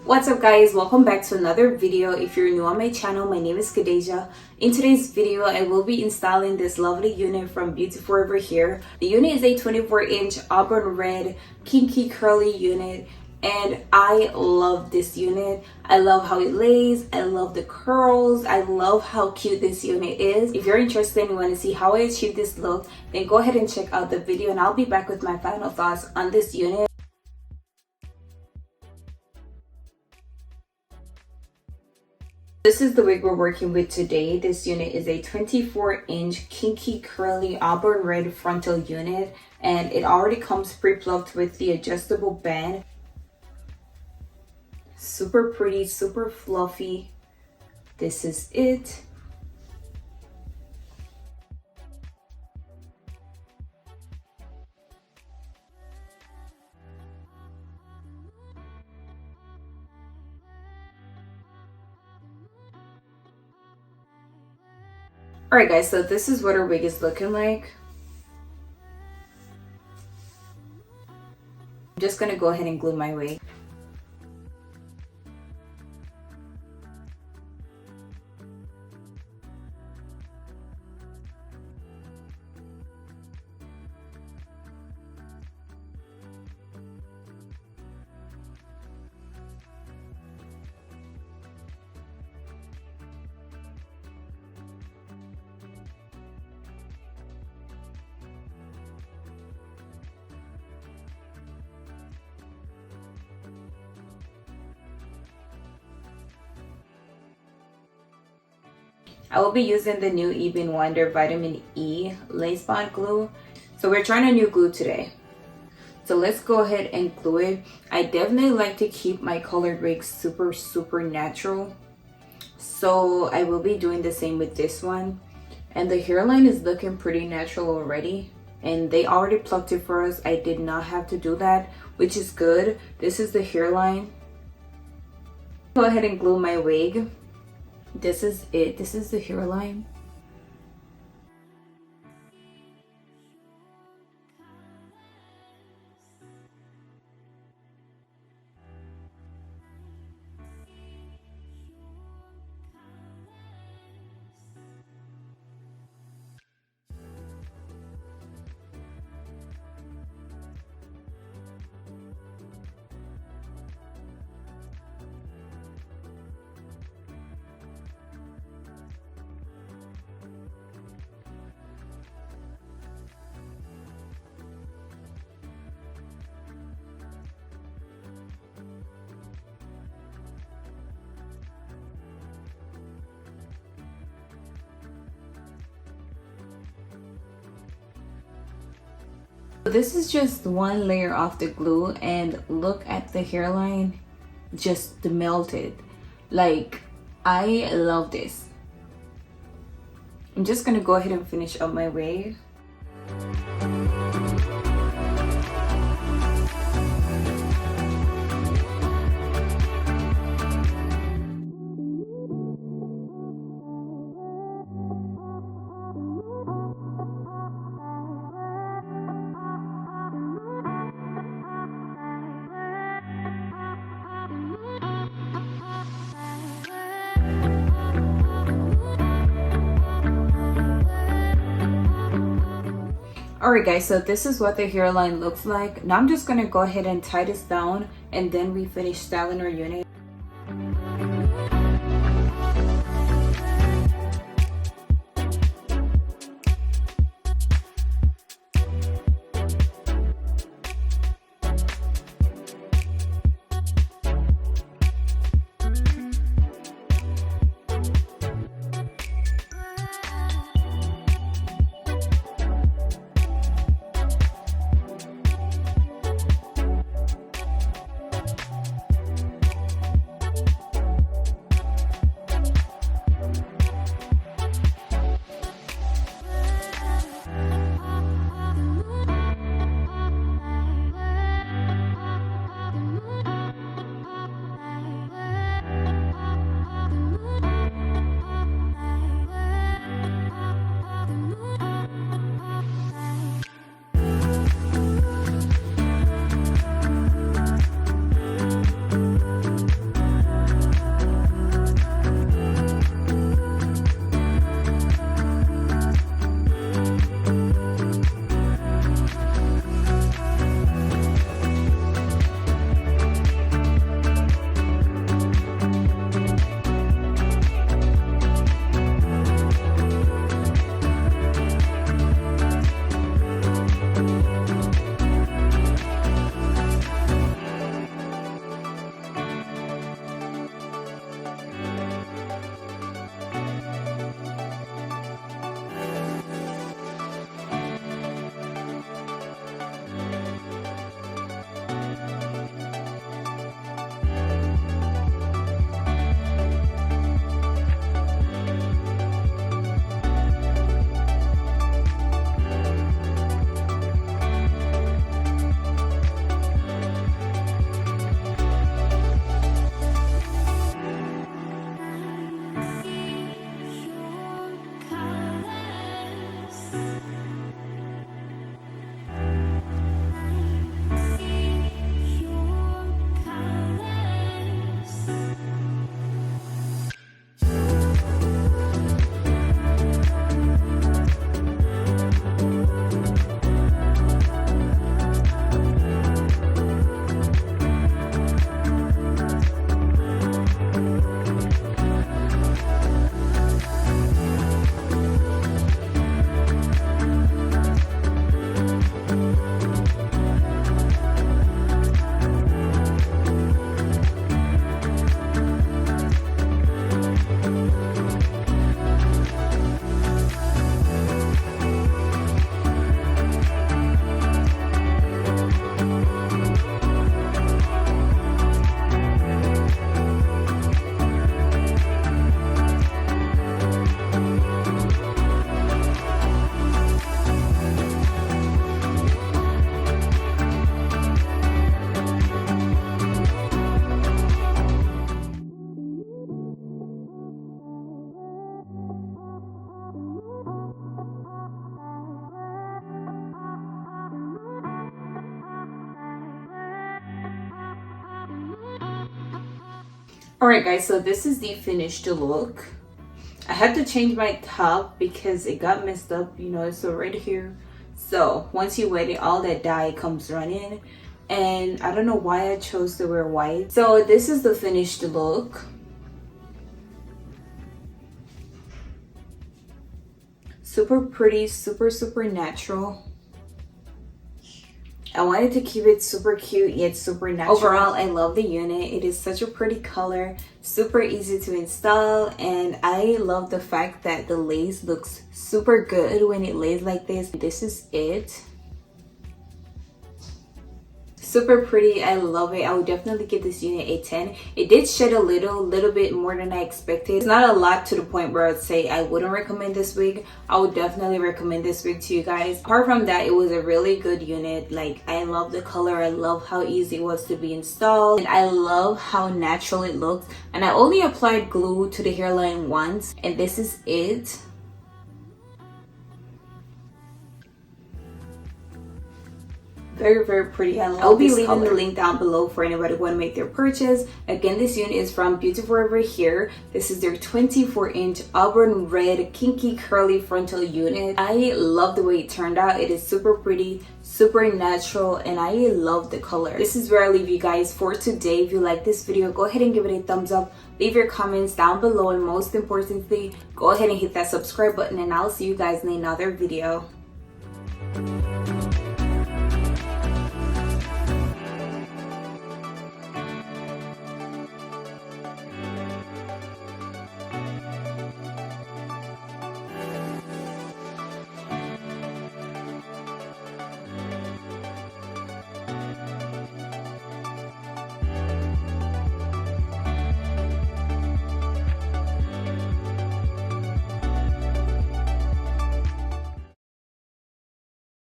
What's up guys, welcome back to another video. If you're new on my channel, my name is Kadeja. In today's video I will be installing this lovely unit from BeautyForeverHair. The unit is a 24-inch Auburn red kinky curly unit and I love this unit. I love how it lays, I love the curls, I love how cute this unit is. If you're interested and you want to see how I achieved this look, then go ahead and check out the video and I'll be back with my final thoughts on this unit. This is the wig we're working with today. This unit is a 24-inch kinky curly Auburn red frontal unit and it already comes pre-plucked with the adjustable band. Super pretty, super fluffy. This is it. Alright guys, so this is what our wig is looking like. I'm just gonna go ahead and glue my wig. I will be using the new Even Wonder Vitamin E Lace Bond Glue. So we're trying a new glue today. So let's go ahead and glue it. I definitely like to keep my colored wigs super natural. So I will be doing the same with this one. And the hairline is looking pretty natural already. And they already plucked it for us. I did not have to do that, which is good. This is the hairline. Go ahead and glue my wig. This is it. This is the hairline. This is just one layer of the glue and look at the hairline, just melted. Like, I love this. I'm just gonna go ahead and finish up my wig. Alright guys, so this is what the hairline looks like. Now I'm just gonna go ahead and tie this down and then we finish styling our unit. Alright guys, so this is the finished look. I had to change my top because it got messed up, you know, so right here. So once you wet it, all that dye comes running, and I don't know why I chose to wear white. So this is the finished look. Super pretty, super natural. I wanted to keep it super cute yet super natural. Overall, I love the unit. It is such a pretty color, super easy to install, and I love the fact that the lace looks super good when it lays like this. This is it. Super pretty. I love it. I would definitely give this unit a 10. It did shed a little bit more than I expected. It's not a lot to the point where I'd say I wouldn't recommend this wig. I would definitely recommend this wig to you guys. Apart from that, it was a really good unit. Like, I love the color. I love how easy it was to be installed, and I love how natural it looks. And I only applied glue to the hairline once, and this is it. Very pretty. I'll be leaving the link down below for anybody who want to make their purchase. Again, this unit is from BeautyForeverHair. This is their 24-inch Auburn red kinky curly frontal unit. I love the way it turned out. It is super pretty, super natural, and I love the color. This is where I leave you guys for today. If you like this video, go ahead and give it a thumbs up. Leave your comments down below, and most importantly, go ahead and hit that subscribe button, and I'll see you guys in another video.